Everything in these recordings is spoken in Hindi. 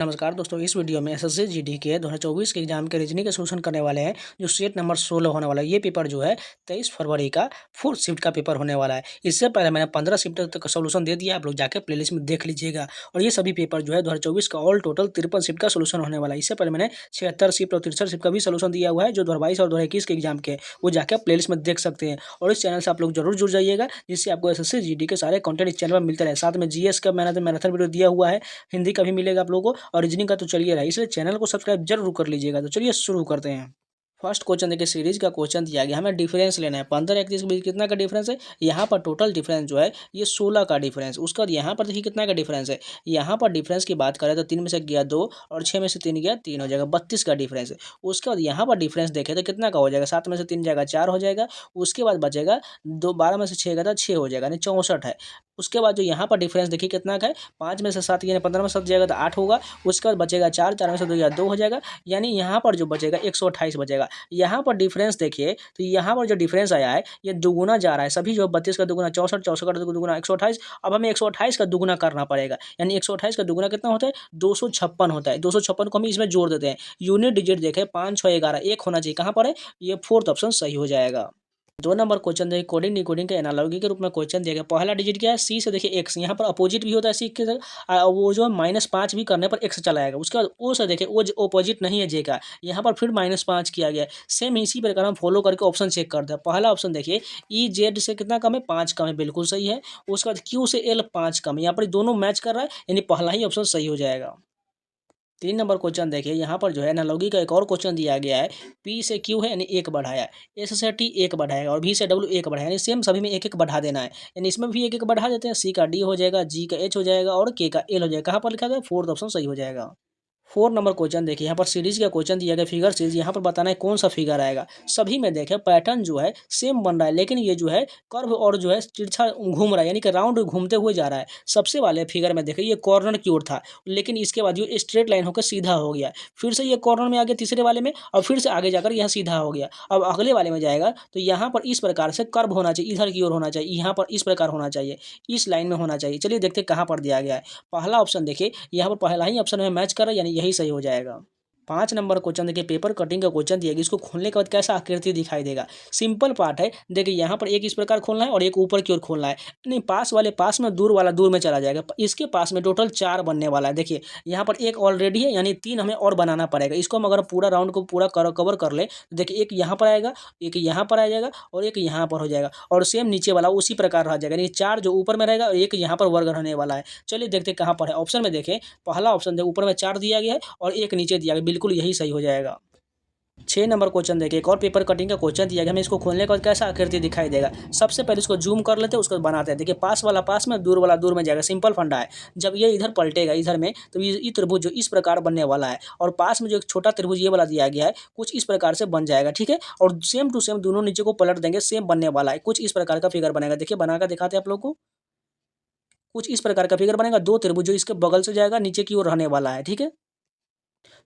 नमस्कार दोस्तों, इस वीडियो में एसएससी जीडी के 2024 के एग्जाम के रीजनिंग का सॉल्यूशन करने वाले हैं। जो सेट नंबर 16 होने वाला है, ये पेपर जो है 23 फरवरी का 4th शिफ्ट का पेपर होने वाला है। इससे पहले मैंने 15 शिफ्ट तक का सॉल्यूशन दे दिया, आप लोग जाके प्लेलिस्ट में देख लीजिएगा। और ये सभी पेपर जो है 2024 का ऑल टोटल 53 शिफ्ट का सॉल्यूशन होने वाला है। इससे पहले मैंने 76 शिफ्ट और 63 शिफ्ट का भी सॉल्यूशन दिया हुआ है, जो 2022 और 2021 के एग्जाम के, वो जाकर प्लेलिस्ट में देख सकते हैं। और इस चैनल से आप लोग जरूर जुड़ जाइएगा, जिससे आपको एसएससी जीडी के सारे कंटेंट इस चैनल पर मिलते रहे। साथ में जीएस का मैराथन वीडियो दिया हुआ है, हिंदी का भी मिलेगा आप लोगों को, और रीजनिंग का तो चलिए रहा है, इसलिए चैनल को सब्सक्राइब जरूर कर लीजिएगा। तो चलिए शुरू करते हैं। फर्स्ट क्वेश्चन देखिए, सीरीज का क्वेश्चन दिया गया, हमें डिफरेंस लेना है। 15 31 के बीच कितना का डिफरेंस है। यहाँ पर टोटल डिफरेंस जो है ये 16 का डिफरेंस। उसका यहाँ पर देखिए कितना का डिफरेंस है। यहाँ पर डिफरेंस की बात करें तो 3 में से गया 2 और 6 में से 3 गया 3, हो जाएगा 32 का डिफरेंस है। उसके बाद यहाँ पर डिफरेंस देखें तो कितना का हो जाएगा। 7 में से 3 जाएगा 4 हो जाएगा। उसके बाद बचेगा 12 में से 6 गया था 6 हो जाएगा, यानी 64 है। उसके बाद जो यहाँ पर डिफरेंस देखिए कितना का है। 5 में से 7 यानी 15 में 7 जाएगा तो 8 होगा। उसके बाद बचेगा 4, 4 में से 2 या 2 हो जाएगा, यानी यहाँ पर जो बचेगा 128 बचेगा। यहाँ पर डिफरेंस देखिए तो यहाँ पर जो डिफरेंस आया है ये दुगुना जा रहा है। सभी जो 32 का दुगुना 64, 64 का दुगुना 128। अब हमें 128 का दुगुना करना पड़ेगा, यानी 128 का दुगुना कितना होता है 256 होता है। 256 को हम इसमें जोड़ देते हैं। यूनिट डिजिट देखें 5 6 11 1 होना चाहिए, कहाँ पर है ये 4th ऑप्शन सही हो जाएगा। 2 नंबर क्वेश्चन देखिए, कोडिंग डिकोडिंग के एनालॉजी के रूप में क्वेश्चन दिया गया। पहला डिजिट क्या है सी से, देखिए एक्स, यहाँ पर अपोजिट भी होता है सी के वो जो -5 भी करने पर एक्स चला आएगा। उसके बाद ओ से देखिए ओ अपोजिट नहीं है जे का, यहाँ पर फिर -5 किया गया है। सेम इसी प्रकार हम फॉलो करके ऑप्शन चेक करते हैं। पहला ऑप्शन देखिए ई जेड से कितना कम है 5 कम है, बिल्कुल सही है। उसके बाद क्यू से एल 5 कम है, यहाँ पर दोनों मैच कर रहा है, यानी पहला ही ऑप्शन सही हो जाएगा। 3 नंबर क्वेश्चन देखिए, यहाँ पर जो है एनालॉजी का एक और क्वेश्चन दिया गया है। पी से क्यू है यानी 1 बढ़ाया, एस से टी 1 बढ़ाएगा और भी से डब्ल्यू 1 बढ़ाया, यानी सेम सभी में 1 1 बढ़ा देना है। यानी इसमें भी 1 1 बढ़ा देते हैं। सी का डी हो जाएगा, जी का एच हो जाएगा और के का एल हो जाएगा। कहाँ पर लिखा गया 4th ऑप्शन सही हो जाएगा। 4 नंबर क्वेश्चन देखिए, यहाँ पर सीरीज का क्वेश्चन दिया गया, फिगर सीरीज। यहाँ पर बताना है कौन सा फिगर आएगा। सभी में देखें पैटर्न जो है सेम बन रहा है, लेकिन ये जो है कर्व और जो है तिरछा घूम रहा है, यानी कि राउंड घूमते हुए जा रहा है। सबसे वाले फिगर में देखिए ये कॉर्नर की ओर था, लेकिन इसके बाद ये स्ट्रेट लाइन होकर सीधा हो गया। फिर से ये कॉर्नर में आ गया तीसरे वाले में, और फिर से आगे जाकर यह सीधा हो गया। अब अगले वाले में जाएगा तो यहाँ पर इस प्रकार से कर्व होना चाहिए, इधर की ओर होना चाहिए, यहाँ पर इस प्रकार होना चाहिए, इस लाइन में होना चाहिए। चलिए देखते कहाँ पर दिया गया है। पहला ऑप्शन देखिए, यहाँ पर पहला ही ऑप्शन में मैच कर रहा है, यानी यही सही हो जाएगा। 5 नंबर क्वेश्चन देखिए, पेपर कटिंग का क्वेश्चन दिया गया। इसको खोलने के बाद कैसा आकृति दिखाई देगा। सिंपल पार्ट है, देखिए यहाँ पर एक इस प्रकार खोलना है और एक ऊपर की ओर खोलना है। नहीं, पास वाले पास में, दूर वाला दूर में चला जाएगा। इसके पास में टोटल 4 बनने वाला है। देखिए यहाँ पर एक ऑलरेडी है, यानी 3 हमें और बनाना पड़ेगा। इसको हम अगर पूरा राउंड को पूरा कवर कर ले तो देखिए एक यहाँ पर आएगा, एक यहाँ पर आ जाएगा और एक यहाँ पर हो जाएगा, और सेम नीचे वाला उसी प्रकार रह जाएगा, यानी 4 जो ऊपर में रहेगा और एक यहाँ पर वर्ग रहने वाला है। चलिए देखते कहाँ पर है। ऑप्शन में देखें, पहला ऑप्शन देखिए ऊपर में 4 दिया गया है और एक नीचे दिया गया, बिल्कुल यही सही हो जाएगा। 6 नंबर क्वेश्चन देखिए, एक और पेपर कटिंग का क्वेश्चन दिया गया। हमें इसको खोलने के बाद कैसा आकृति दिखाई देगा। सबसे पहले इसको जूम कर लेते हैं, उसको बनाते हैं। देखिए पास वाला पास में, दूर वाला दूर में जाएगा। सिंपल फंडा है। जब ये इधर पलटेगा इधर में, तो ये त्रिभुज जो इस प्रकार बनने वाला है, और पास में जो एक छोटा त्रिभुज ये वाला दिया गया है, कुछ इस प्रकार से बन जाएगा। ठीक है, और सेम टू सेम दोनों नीचे को पलट देंगे, सेम बनने वाला है। कुछ इस प्रकार का फिगर बनेगा। देखिए बनाकर दिखाते हैं आप लोग को। कुछ इस प्रकार का फिगर बनेगा। 2 त्रिभुज जो इसके बगल से जाएगा, नीचे की ओर रहने वाला है। ठीक है,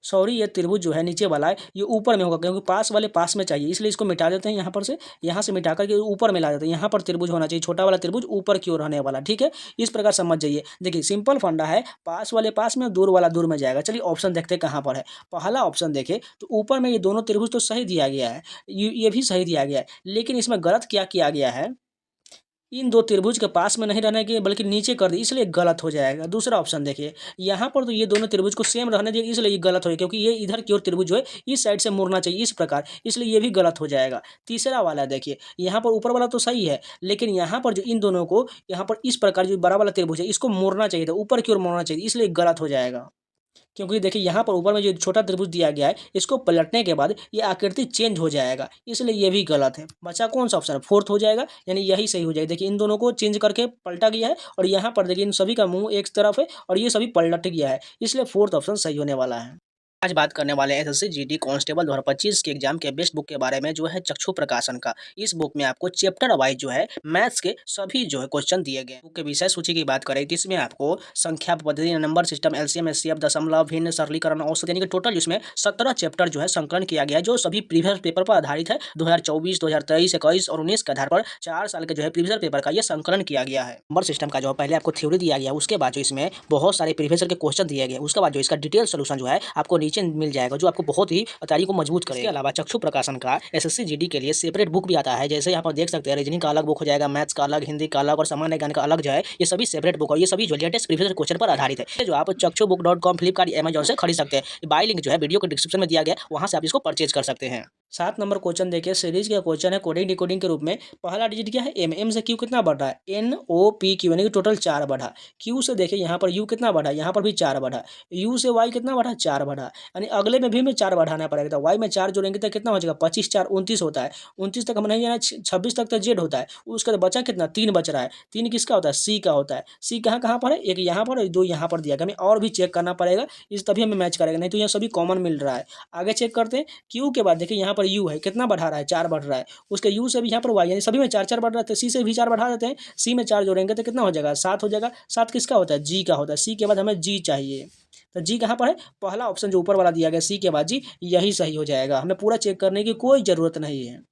सॉरी, ये त्रिभुज जो है नीचे वाला है, ये ऊपर में होगा, क्योंकि पास वाले पास में चाहिए, इसलिए इसको मिटा देते हैं। यहाँ पर से, यहाँ से मिटा करके ऊपर में ला देते हैं। यहाँ पर त्रिभुज होना चाहिए, छोटा वाला त्रिभुज ऊपर की ओर रहने वाला। ठीक है, इस प्रकार समझ जाइए। देखिए सिंपल फंडा है, पास वाले पास में, दूर वाला दूर में जाएगा। चलिए ऑप्शन देखते हैं कहाँ पर है। पहला ऑप्शन देखे तो ऊपर में ये दोनों त्रिभुज तो सही दिया गया है, ये भी सही दिया गया है, लेकिन इसमें गलत क्या किया गया है। इन 2 त्रिभुज के पास में नहीं रहने के बल्कि नीचे कर दिए, इसलिए गलत हो जाएगा। दूसरा ऑप्शन देखिए, यहाँ पर तो ये दोनों त्रिभुज को सेम रहने दिए, इसलिए ये गलत हो गया, क्योंकि ये इधर की ओर त्रिभुज जो है इस साइड से मुड़ना चाहिए इस प्रकार, इसलिए ये भी गलत हो जाएगा। तीसरा वाला देखिए, यहाँ पर ऊपर वाला तो सही है, लेकिन यहाँ पर जो इन दोनों को यहाँ पर इस प्रकार जो बड़ा वाला त्रिभुज है इसको मोड़ना चाहिए था, ऊपर की ओर मोड़ना चाहिए, इसलिए गलत हो जाएगा। क्योंकि देखिए यहाँ पर ऊपर में जो छोटा त्रिभुज दिया गया है, इसको पलटने के बाद ये आकृति चेंज हो जाएगा, इसलिए ये भी गलत है। बचा कौन सा ऑप्शन, 4th हो जाएगा, यानी यही सही हो जाएगा। देखिए इन दोनों को चेंज करके पलटा गया है, और यहाँ पर देखिए इन सभी का मुंह एक तरफ है और ये सभी पलट गया है, इसलिए 4th ऑप्शन सही होने वाला है। आज बात करने वाले हैं एसएससी जीडी कांस्टेबल 2025 के एग्जाम के बेस्ट बुक के बारे में जो है चक्षु प्रकाशन का। इस बुक में आपको चैप्टर वाइज जो है मैथ्स के सभी जो है क्वेश्चन दिए गए। बुक के विषय सूची की बात करें तो इसमें आपको संख्या पद्धति, नंबर सिस्टम, एलसीएम, एचसीएफ, दशमलव, भिन्न, सरलीकरण, औसत यानी कि टोटल इसमें 17 चैप्टर जो है संकलन किया गया है, जो सभी प्रीवियस पेपर पर आधारित है। 2024, 2023, 21 और 19 के आधार पर 4 साल के जो है प्रीवियस पेपर का ये संकलन किया गया है। नंबर सिस्टम का जो पहले आपको थ्योरी दिया गया, उसके बाद जो इसमें बहुत सारे प्रीवियस के क्वेश्चन दिए गए, उसके बाद जो इसका डिटेल सोल्यूशन जो है आपको नीचे मिल जाएगा, जो आपको बहुत ही तैयारी को मजबूत करेगा। इसके अलावा चक्षु प्रकाशन का एसएससी जीडी के लिए सेपरेट बुक भी आता है। जैसे यहाँ पर देख सकते हैं, रीजनिंग का अलग बुक हो जाएगा, मैथ्स का अलग, हिंदी का अलग और सामान्य ज्ञान का अलग जो है, ये सभी सेपरेट बुक और ये सभी जो लेटेस्ट प्रीवियस क्वेश्चन पर आधारित है, जो आप चक्षुबुक.com, फ्लिपकार्ट, अमेजॉन से खरीद सकते हैं। बाय लिंक जो है वीडियो के डिस्क्रिप्शन में दिया गया, वहां से आप इसको परचेज कर सकते हैं। 7 नंबर क्वेश्चन देखिए, सीरीज का क्वेश्चन है कोडिंग डिकोडिंग के रूप में। पहला डिजिट क्या है, एम से क्यू कितना बढ़ रहा है, NOPQ यानी कि टोटल 4 बढ़ा। क्यू से देखिए यहाँ पर यू कितना बढ़ा, यहाँ पर भी 4 बढ़ा। यू से वाई कितना बढ़ा, 4 बढ़ा, यानी अगले में भी हमें 4 बढ़ाना पड़ेगा। तो वाई में 4 जोड़ेंगे तो कितना हो जाएगा, 25 4 29 होता है। 29 तक हम नहीं जाना, 26 तक तो जेड होता है। उसके बाद बचा कितना, 3 बच रहा है। 3 किसका होता है, सी का होता है। सी कहाँ कहाँ पर है, एक यहाँ पर और 2 यहाँ पर दिया गया। हमें और भी चेक करना पड़ेगा, इस तभी हमें मैच करेगा, नहीं तो यहाँ सभी कॉमन मिल रहा है। आगे चेक करते हैं, क्यू के बाद देखिए यहाँ पर यू है, कितना बढ़ा रहा है, 4 बढ़ रहा है। उसके यू से भी यहाँ पर वाई, यानी सभी में 4 4 बढ़ रहा है। तो सी से भी 4 बढ़ा देते हैं। सी में 4 जोड़ेंगे तो कितना हो जाएगा, 7 हो जाएगा। 7 किसका होता है, जी का होता है। सी के बाद हमें जी चाहिए, तो जी कहाँ पर है, पहला ऑप्शन जो ऊपर वाला दिया गया सी के बाद जी, यही सही हो जाएगा। हमें पूरा चेक करने की कोई ज़रूरत नहीं है।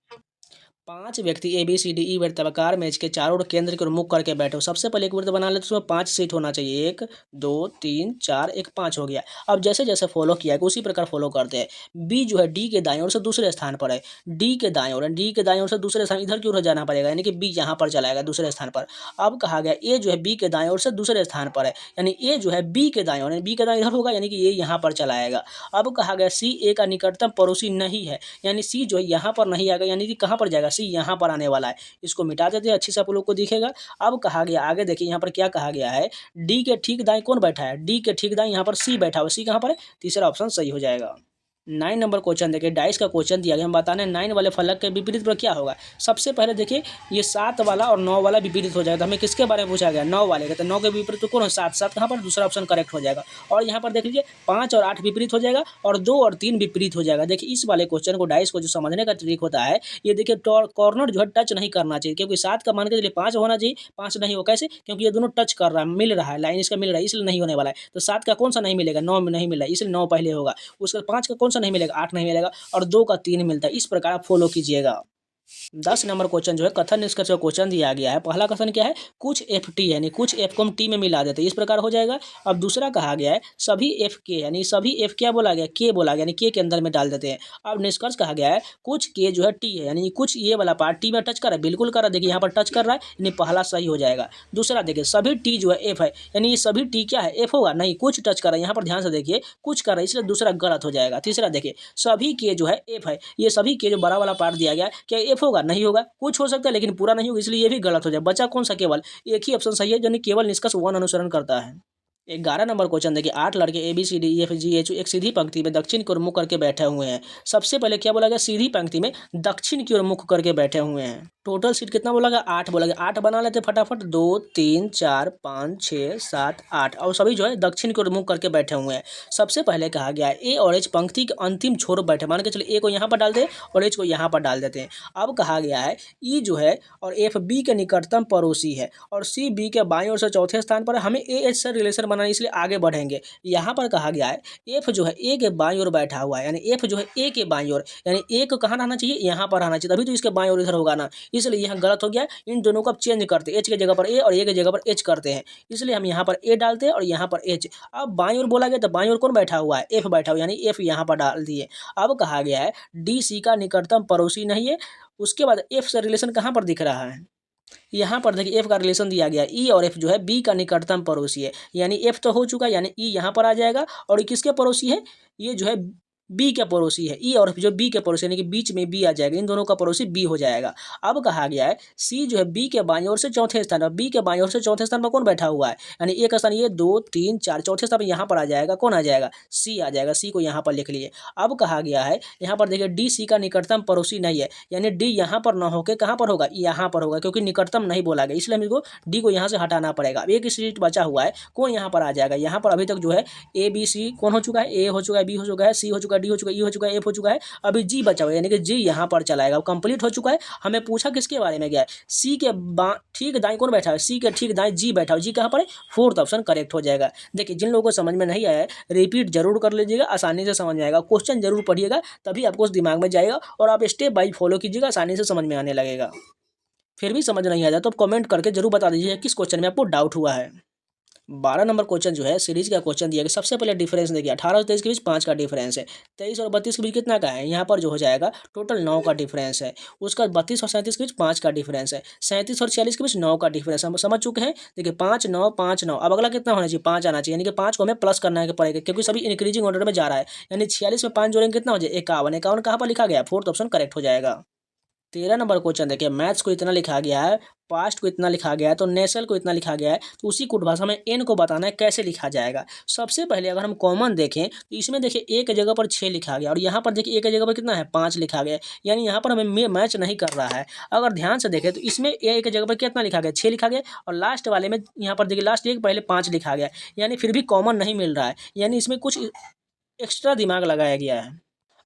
5 व्यक्ति ABCDE वृत्ताकार मेज के चारों ओर केंद्र की ओर मुख करके बैठे हो। सबसे पहले एक वृत्त बना ले, तो उसमें 5 सीट होना चाहिए, 1 2 3 4 1 5 हो गया। अब जैसे जैसे फॉलो किया है उसी प्रकार फॉलो करते हैं। बी जो है डी के दाएं ओर से दूसरे स्थान पर है, डी के दाएं ओर से दूसरे स्थान इधर की ओर जाना पड़ेगा, यानी कि बी यहाँ पर चलाएगा दूसरे स्थान पर। अब कहा गया ए जो है बी के दाएं ओर से दूसरे स्थान पर है, यानी ए जो है बी के दाएं ओर, बी के दाएं इधर होगा, यानी कि ए यहाँ पर चलाएगा। अब कहा गया सी ए का निकटतम पड़ोसी नहीं है, यानी सी जो है यहाँ पर नहीं आएगा, यानी कि कहाँ पर जाएगा, सी यहाँ पर आने वाला है। इसको मिटा देते हैं, अच्छे से आप लोग को दिखेगा। अब कहा गया आगे देखिए, यहाँ पर क्या कहा गया है, डी के ठीक दाएं कौन बैठा है, डी के ठीक दाएं यहाँ पर सी बैठा हुआ। सी कहाँ पर है, तीसरा ऑप्शन सही हो जाएगा। 9 नंबर क्वेश्चन देखिए, डाइस का क्वेश्चन दिया गया, हम बताने 9 वाले फलक के विपरीत पर क्या होगा। सबसे पहले देखिए, ये 7 वाला और 9 वाला विपरीत हो जाएगा। तो हमें किसके बारे में पूछा गया, 9 वाले का। तो 9 के विपरीत तो कौन है, 7 7 कहाँ पर, दूसरा ऑप्शन करेक्ट हो जाएगा। और यहाँ पर देख लीजिए 5 और 8 विपरीत हो जाएगा, और 2 और 3 विपरीत हो जाएगा। देखिए इस वाले क्वेश्चन को, डाइस को जो समझने का ट्रिक होता है, ये देखिए कॉर्नर जो है टच नहीं करना चाहिए, क्योंकि 7 का मान के चलिए 5 होना चाहिए, 5 नहीं हो, कैसे, क्योंकि ये दोनों टच कर रहा है, मिल रहा है, लाइन इसका मिल रहा है, इसलिए नहीं होने वाला है। तो 7 का कौन सा नहीं मिलेगा, 9 में नहीं मिल रहा है, इसलिए 9 पहले होगा। उसके 5 का कौन सा नहीं मिलेगा, 8 नहीं मिलेगा, और 2 का 3 मिलता है। इस प्रकार आप फॉलो कीजिएगा। 10 नंबर क्वेश्चन जो है कथन निष्कर्ष का क्वेश्चन दिया गया है। पहला कथन क्या है, कुछ एफ टी यानी कुछ एफ को हम टी में मिला देते हैं, इस प्रकार हो जाएगा। अब दूसरा कहा गया है सभी एफ के, यानी सभी एफ क्या बोला गया, के बोला गया, यानी के अंदर में डाल देते हैं। अब निष्कर्ष कहा गया है कुछ के जो है टी है, यानी कुछ ये वाला पार्ट टी में टच कर रहा है, बिल्कुल कर रहा है, देखिए यहाँ पर टच कर रहा है, यानी पहला सही हो जाएगा। दूसरा देखिए सभी टी जो है एफ है, यानी ये सभी टी क्या है, एफ होगा, नहीं कुछ टच कर रहा है, यहाँ पर ध्यान से देखिए कुछ कर रहा है, इसलिए दूसरा गलत हो जाएगा। तीसरा देखिए सभी के जो है एफ है, ये सभी के जो बड़ा वाला पार्ट दिया गया, क्या एफ होगा, नहीं होगा, कुछ हो सकता है लेकिन पूरा नहीं होगा, इसलिए ये भी गलत हो जाए। बचा कौन सा, केवल एक ही ऑप्शन सही है, यानी केवल निष्कर्ष 1 अनुसरण करता है। 11 नंबर क्वेश्चन देखिए, 8 लड़के ABCDEFGH एक सीधी पंक्ति में दक्षिण की ओर मुख करके बैठे हुए हैं। सबसे पहले क्या बोला गया, सीधी पंक्ति में दक्षिण की ओर मुख करके बैठे हुए हैं। टोटल सीट कितना बोला गया, 8 बोला गया। 8 बना लेते फटाफट, 2 3 4 5 6 7 8, और सभी जो है दक्षिण की ओर मुख करके बैठे हुए हैं। सबसे पहले कहा गया है ए और एच पंक्ति के अंतिम छोर बैठे, मान के चलिए ए को यहाँ पर डाल दे और एच को यहाँ पर डाल देते हैं। अब कहा गया है ई जो है और एफ बी के निकटतम पड़ोसी है, और सी बी के बाईं ओर से चौथे स्थान पर है। हमें ए एच से रिलेशन बनाना, इसलिए आगे बढ़ेंगे। यहाँ पर कहा गया है एफ जो है ए के बाईं ओर बैठा हुआ है, यानी एफ जो है ए के बाईं ओर, यानी ए को कहाँ रहना चाहिए, यहाँ पर रहना चाहिए, तभी तो इसके बाईं ओर इधर होगा ना, इसलिए यहाँ गलत हो गया। इन दोनों को अब चेंज करते हैं, एच के जगह पर ए और ए के जगह पर एच करते हैं, इसलिए हम यहाँ पर ए डालते हैं और यहाँ पर एच। अब बाईं ओर बोला गया तो बाईं ओर कौन बैठा हुआ है, एफ बैठा हुआ, यानी एफ यहाँ पर डाल दिए। अब कहा गया है डी सी का निकटतम पड़ोसी नहीं है। उसके बाद एफ से रिलेशन कहाँ पर दिख रहा है, यहाँ पर देखिए एफ का रिलेशन दिया गया, ई और एफ जो है बी का निकटतम पड़ोसी है, यानी एफ तो हो चुका है, यानी ई यहाँ पर आ जाएगा। और ये किसके पड़ोसी है, ये जो है बी के पड़ोसी है, ई और जो बी के पड़ोसी यानी कि बीच में बी आ जाएगा, इन दोनों का पड़ोसी बी हो जाएगा। अब कहा गया है सी जो है बी के बाईं ओर से चौथे स्थान पर, बी के बाईं ओर से चौथे स्थान पर कौन बैठा हुआ है, यानी एक स्थान ये 2 3 4 चौथे स्थान पर यहाँ पर आ जाएगा, कौन आ जाएगा, सी आ जाएगा, सी को यहाँ पर लिख लिए। अब कहा गया है यहाँ पर देखिए डी सी का निकटतम पड़ोसी नहीं है, यानी डी यहाँ पर न होकर कहाँ पर होगा, यहाँ पर होगा, क्योंकि निकटतम नहीं बोला गया, इसलिए हमको डी को यहाँ से हटाना पड़ेगा। अब एक सीट बचा हुआ है, कौन यहाँ पर आ जाएगा, यहाँ पर अभी तक जो है ए बी सी कौन हो चुका है, ए हो चुका है, बी हो चुका है, सी हो चुका है, डी हो चुका है, ई हो चुका है, एफ हो चुका है, अभी जी बचा हुआ है, यानी कि जी यहाँ पर चलाएगा, कंप्लीट हो चुका है। हमें पूछा किसके बारे में गया है, सी के ठीक दाएं कौन बैठा है, सी के ठीक दाएं जी बैठा है, जी कहाँ पर है, फोर्थ ऑप्शन करेक्ट हो जाएगा। देखिए जिन लोगों को समझ में नहीं आया है रिपीट जरूर कर लीजिएगा, आसानी से समझ में आएगा, क्वेश्चन जरूर पढ़िएगा, तभी आपको उस दिमाग में जाएगा और आप स्टेप बाय फॉलो कीजिएगा, आसानी से समझ में आने लगेगा। फिर भी समझ नहीं आ जाए तो आप कमेंट करके जरूर बता दीजिए किस क्वेश्चन में आपको डाउट हुआ है। 12 नंबर क्वेश्चन जो है सीरीज का क्वेश्चन दिया गया। सबसे पहले डिफरेंस देखिए 18 और 23 के बीच 5 का डिफरेंस है, 23 और 32 के बीच कितना का है, यहाँ पर जो हो जाएगा टोटल 9 का डिफरेंस है। उसका 32 और 37 के बीच 5 का डिफरेंस है, 37 और 46 के बीच 9 का डिफरेंस हम समझ चुके हैं। देखिए 5 9 5 9, अब अगला कितना होना चाहिए, 5 आना चाहिए, यानी कि 5 को हमें प्लस करना पड़ेगा क्योंकि सभी इंक्रीजिंग ऑर्डर में जा रहा है, यानी 46 में 5 जोड़ेंगे कितना हो जाए 51, 51 कहाँ पर लिखा गया, फोर्थ ऑप्शन करेक्ट हो जाएगा। 13 नंबर क्वेश्चन देखिए मैथ्स को इतना लिखा गया है, पास्ट को इतना लिखा गया है, तो नेशनल को इतना लिखा गया है, तो उसी कुट भाषा में एन को बताना है कैसे लिखा जाएगा। सबसे पहले अगर हम कॉमन देखें तो इसमें देखिए एक जगह पर 6 लिखा गया और यहाँ पर देखिए एक जगह पर कितना है 5 लिखा गया, यानी यहाँ पर हमें मैच नहीं कर रहा है। अगर ध्यान से देखें तो इसमें एक जगह पर कितना लिखा गया 6 लिखा गया और लास्ट वाले में यहाँ पर देखिए लास्ट एक पहले 5 लिखा गया, यानी फिर भी कॉमन नहीं मिल रहा है, यानी इसमें कुछ एक्स्ट्रा दिमाग लगाया गया है।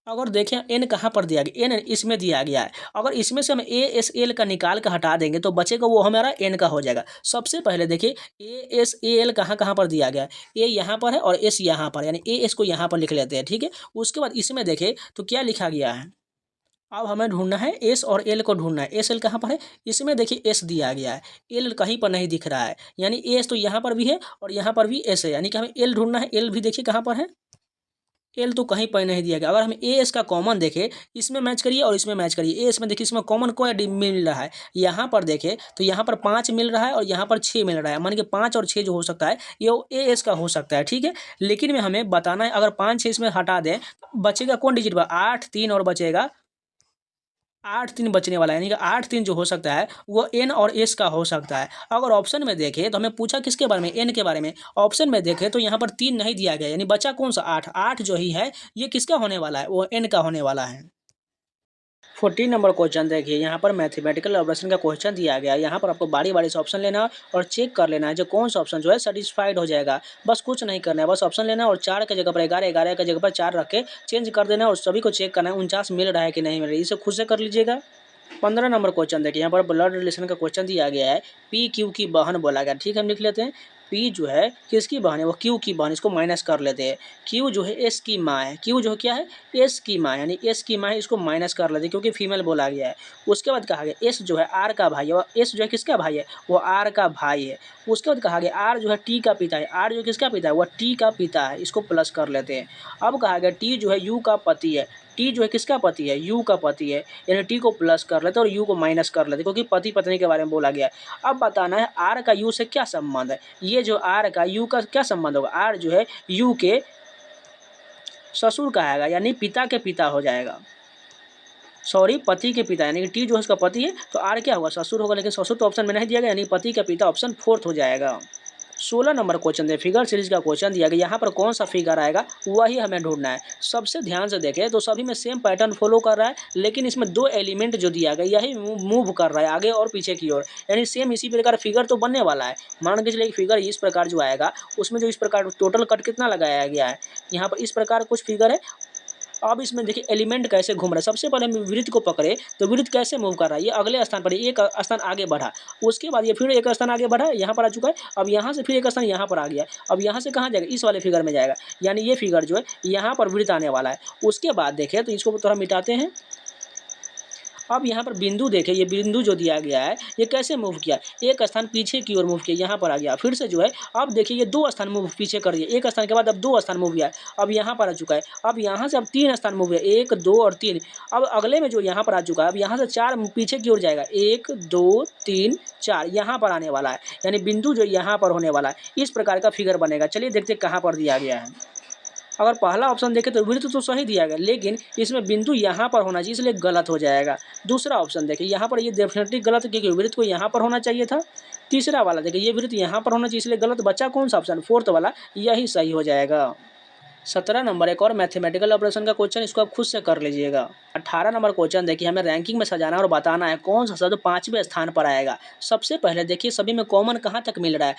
अगर देखें एन कहाँ पर दिया गया, एन इसमें दिया गया है, अगर इसमें से हम ए एस एल का निकाल कर हटा देंगे तो बचेगा वो हमारा एन का हो जाएगा। सबसे पहले देखिए ए एस ए एल कहाँ कहाँ पर दिया गया है, ए यहाँ पर है और एस यहाँ पर, यानी ए एस को यहाँ पर लिख लेते हैं, ठीक है। उसके बाद इसमें देखें तो क्या लिखा गया है, अब हमें ढूंढना है एस और एल को ढूंढना है, एस एल कहाँ पर है, इसमें देखिए एस दिया गया है, एल कहीं पर नहीं दिख रहा है, यानी एस तो यहाँ पर भी है और यहाँ पर भी एस है, यानी कि हमें एल ढूंढना है, एल भी देखिए कहाँ पर है, एल तो कहीं पर नहीं दिया गया। अगर हम ए एस का कॉमन देखें इसमें मैच करिए और इसमें मैच करिए, ए एस में देखिए इसमें कॉमन कोई मिल रहा है, यहाँ पर देखें तो यहाँ पर 5 मिल रहा है और यहाँ पर 6 मिल रहा है, मान के 5 और 6 जो हो सकता है ये ए एस का हो सकता है, ठीक है। लेकिन में हमें बताना है अगर 5 6 इसमें हटा दें तो बचेगा कौन डिजिट पर 8 3 और बचेगा 8 3 बचने वाला है, यानी कि 8 3 जो हो सकता है वो एन और एस का हो सकता है। अगर ऑप्शन में देखें तो हमें पूछा किसके बारे में, एन के बारे में, ऑप्शन में देखें तो यहाँ पर 3 नहीं दिया गया, यानी बचा कौन सा 8, 8 जो ही है ये किसका होने वाला है, वो एन का होने वाला है। 14 नंबर क्वेश्चन देखिए यहाँ पर मैथमेटिकल ऑपरेशन का क्वेश्चन दिया गया है, यहाँ पर आपको बारी बारी से ऑप्शन लेना है और चेक कर लेना है जो कौन सा ऑप्शन जो है सेटिस्फाइड हो जाएगा। बस कुछ नहीं करना है, बस ऑप्शन लेना है और 4 की जगह पर 11, 11 की जगह पर 4 रख के चेंज कर देना है और सभी को चेक करना है 49 मिल रहा है कि नहीं मिल रहा है, इसे खुद से कर लीजिएगा। 15 नंबर क्वेश्चन देखिए यहाँ पर ब्लड रिलेशन का क्वेश्चन दिया गया है, पी क्यू की बहन बोला गया, ठीक है हम लिख लेते हैं पी जो है किसकी बहन है, वो क्यू की बहन, इसको माइनस कर लेते हैं। क्यू जो है एस की माँ है, क्यू जो है क्या है एस की माँ, यानी एस की माँ है, इसको माइनस कर लेते हैं क्योंकि फीमेल बोला गया है। उसके बाद कहा गया एस जो है आर का भाई है, और एस जो है किसका भाई है, वो आर का भाई है। उसके बाद कहा गया आर जो है टी का पिता है, आर जो किसका पिता है, वह टी का पिता है, इसको प्लस कर लेते हैं। अब कहा गया टी जो है यू का पति है, टी जो है किसका पति है, यू का पति है, यानी टी को प्लस कर लेते और यू को माइनस कर लेते क्योंकि पति पत्नी के बारे में बोला गया है। अब बताना है आर का यू से क्या संबंध है, ये जो आर का यू का क्या संबंध होगा, आर जो है यू के ससुर का आएगा, यानी पिता के पिता हो जाएगा, सॉरी पति के पिता, यानी कि टी जो है उसका पति है तो आर क्या होगा ससुर होगा, लेकिन ससुर तो ऑप्शन में नहीं दिया गया, यानी पति का पिता ऑप्शन फोर्थ हो जाएगा। 16 नंबर क्वेश्चन दे फिगर सीरीज का क्वेश्चन दिया गया, यहाँ पर कौन सा फिगर आएगा वही हमें ढूंढना है। सबसे ध्यान से देखें तो सभी में सेम पैटर्न फॉलो कर रहा है, लेकिन इसमें 2 एलिमेंट जो दिया गया यही मूव कर रहा है आगे और पीछे की ओर, यानी सेम इसी प्रकार फिगर तो बनने वाला है। मान के चलिए फिगर इस प्रकार जो आएगा उसमें जो इस प्रकार टोटल कट कितना लगाया गया है, यहाँ पर इस प्रकार कुछ फिगर है। अब इसमें देखिए एलिमेंट कैसे घूम रहा है, सबसे पहले हम वृत्त को पकड़े तो वृत्त कैसे मूव कर रहा है, ये अगले स्थान पर एक स्थान आगे बढ़ा, उसके बाद ये फिर एक स्थान आगे बढ़ा, यहाँ पर आ चुका है, अब यहाँ से फिर एक स्थान यहाँ पर आ गया, अब यहाँ से कहाँ जाएगा, इस वाले फिगर में जाएगा, यानी ये फिगर जो है यहाँ पर वृत्त आने वाला है। उसके बाद देखें तो इसको थोड़ा मिटाते हैं। अब यहाँ पर बिंदु देखें, ये बिंदु जो दिया गया है ये कैसे मूव किया, एक स्थान पीछे की ओर मूव किया, यहाँ पर आ गया, फिर से जो है अब देखिए ये 2 स्थान मूव पीछे कर दिया, एक स्थान के बाद अब 2 स्थान मूव किया, अब यहाँ पर आ चुका है, अब यहाँ से अब 3 स्थान मूव है, 1 2 और 3, अब अगले में जो यहाँ पर आ चुका है अब यहाँ से 4 पीछे की ओर जाएगा, 1 2 3 4 यहाँ पर आने वाला है, यानी बिंदु जो यहाँ पर होने वाला है, इस प्रकार का फिगर बनेगा। चलिए देखते कहाँ पर दिया गया है। अगर पहला ऑप्शन देखें तो वृत्त तो सही दिया गया, लेकिन इसमें बिंदु यहाँ पर होना चाहिए, इसलिए गलत हो जाएगा। दूसरा ऑप्शन देखिए, यहाँ पर ये डेफिनेटली गलत है, क्योंकि वृत्त को यहाँ पर होना चाहिए था। तीसरा वाला देखिए, ये वृत्त यहाँ पर होना चाहिए, इसलिए गलत। बचा कौन सा ऑप्शन? फोर्थ वाला, यही सही हो जाएगा। 17 नंबर एक और मैथमेटिकल ऑपरेशन का क्वेश्चन, इसको आप खुद से कर लीजिएगा। 18 नंबर क्वेश्चन देखिए, हमें रैंकिंग में सजाना और बताना है कौन सा शब्द 5वें स्थान पर आएगा। सबसे पहले देखिए, सभी में कॉमन कहाँ तक मिल रहा है?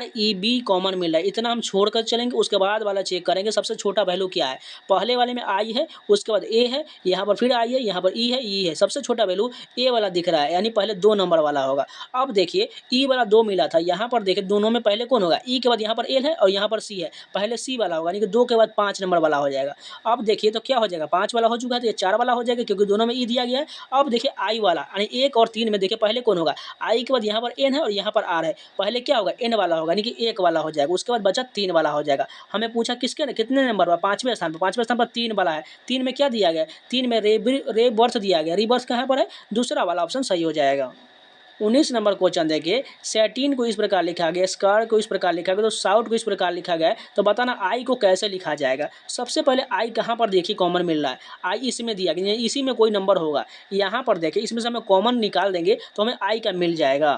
REB कॉमन मिल रहा है, इतना हम छोड़कर चलेंगे। उसके बाद वाला चेक करेंगे सबसे छोटा वैल्यू क्या है। पहले वाले में I है, उसके बाद A है, यहाँ पर फिर I है, यहाँ पर E है, E है। सबसे छोटा वैल्यू A वाला दिख रहा है, यानी पहले 2 नंबर वाला होगा। अब देखिए, E वाला 2 मिला था, यहाँ पर देखिए दोनों में पहले कौन होगा? E के बाद यहाँ पर L है और यहाँ पर C है, पहले C वाला होगा, यानी कि 2 के बाद 5 नंबर वाला हो जाएगा। अब देखिए तो क्या हो जाएगा, 5 वाला हो चुका है तो ये 4 वाला हो जाएगा, क्योंकि दोनों में ई दिया गया है। अब देखिए आई वाला, यानी 1 और 3 में देखिए पहले कौन होगा? आई के बाद यहाँ पर एन है और यहाँ पर आर है, पहले क्या होगा? एन वाला होगा, यानी कि 1 वाला हो जाएगा। उसके बाद बचा 3 वाला हो जाएगा। हमें पूछा किसके कितने नंबर पर? 5वें स्थान पर। 5वें स्थान पर 3 वाला है। 3 में क्या दिया गया? 3 में रे बर्थ दिया गया। रीबर्थ कहाँ पर है? दूसरा वाला ऑप्शन सही हो जाएगा। 19 नंबर क्वेश्चन देखिए, सैटिन को इस प्रकार लिखा गया, स्कार को इस प्रकार लिखा गया, तो साउट को इस प्रकार लिखा गया है, तो बताना आई को कैसे लिखा जाएगा। सबसे पहले आई कहाँ पर देखिए कॉमन मिल रहा है? आई इसमें दिया गया, इसी में कोई नंबर होगा। यहाँ पर देखिए, इसमें से हमें कॉमन निकाल देंगे तो हमें आई का मिल जाएगा।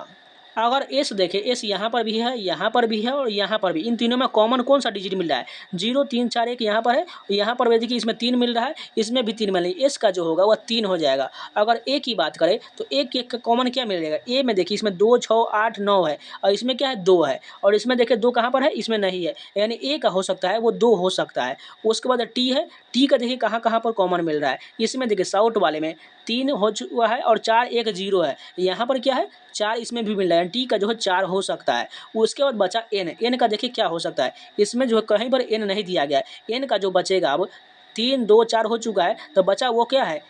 अगर एस देखें, एस यहाँ पर भी है, यहाँ पर भी है और यहाँ पर भी, इन तीनों में कॉमन कौन सा डिजिट मिल रहा है? 0 3 4 1 यहाँ पर है, यहाँ पर भी देखिए इसमें 3 मिल रहा है, इसमें भी 3 मिल रहा है। एस का जो होगा वह 3 हो जाएगा। अगर ए की बात करें तो ए के कॉमन क्या मिल जाएगा? ए में देखिए इसमें 2 6 8 9 है और इसमें क्या है? 2 है, और इसमें देखिए 2 कहाँ पर है? इसमें नहीं है, यानी ए का हो सकता है वो 2 हो सकता है। उसके बाद टी है, टी का देखिए कहाँ कहाँ पर कॉमन मिल रहा है? इसमें देखिए साउट वाले में 3 हो चुका है और 4 1 0 है, यहाँ पर क्या है? 4 इसमें भी मिल रहा है, टी का जो है 4 हो सकता है। उसके बाद बचा एन, एन का देखिए क्या हो सकता है? इसमें जो है कहीं पर एन नहीं दिया गया है। एन का जो बचेगा, अब 3 2 4 हो चुका है, तो बचा वो क्या है?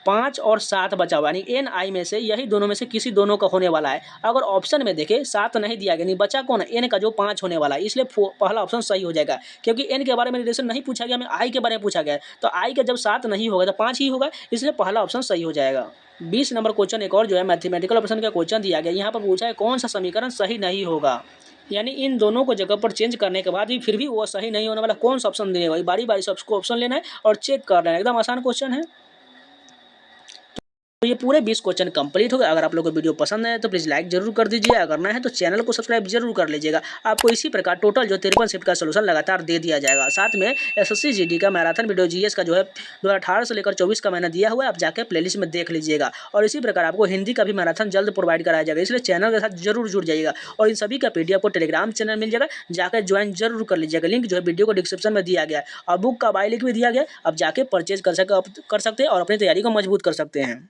5 और 7 बचा हुआ, यानी एन आई में से यही दोनों में से किसी दोनों का होने वाला है। अगर ऑप्शन में देखें 7 नहीं दिया गया, नहीं बचा कौन? एन का जो 5 होने वाला है, इसलिए पहला ऑप्शन सही हो जाएगा। क्योंकि एन के बारे में रिलेशन नहीं पूछा गया, हमें आई के बारे में पूछा गया है, तो आई का जब 7 नहीं होगा तो 5 ही होगा, इसलिए पहला ऑप्शन सही हो जाएगा। 20 नंबर क्वेश्चन एक और जो है मैथमेटिकल ऑपरेशन का क्वेश्चन दिया गया। यहाँ पर पूछा है कौन सा समीकरण सही नहीं होगा, यानी इन दोनों को जगह पर चेंज करने के बाद भी फिर भी वो सही नहीं होने वाला, कौन सा ऑप्शन देने वाला? बारी बारी से आपको ऑप्शन लेना है और चेक करना है, एकदम आसान क्वेश्चन है। तो ये पूरे 20 क्वेश्चन कंप्लीट हो गए। अगर आप लोग को वीडियो पसंद है तो प्लीज़ लाइक जरूर कर दीजिए, अगर नया है तो चैनल को सब्सक्राइब जरूर कर लीजिएगा। आपको इसी प्रकार टोटल जो 53 शिफ्ट का सोल्यूशन लगातार दे दिया जाएगा। साथ में एसएससी जीडी का मैराथन वीडियो जीएस का जो है 2018 से लेकर 24 का मैंने दिया हुआ है, आप जाकर प्लेलिस्ट में देख लीजिएगा। और इसी प्रकार आपको हिंदी का भी मैराथन जल्द प्रोवाइड कराया जाएगा, इसलिए चैनल के साथ जरूर जुड़ जाइएगा। और इन सभी का पीडीएफ को टेलीग्राम चैनल मिल जाएगा, जाकर ज्वाइन जरूर कर लीजिएगा। लिंक जो है वीडियो को डिस्क्रिप्शन में दिया गया है और बुक का बाय लिंक भी दिया गया है, आप जाके परचेज कर सकते हैं और अपनी तैयारी को मजबूत कर सकते हैं।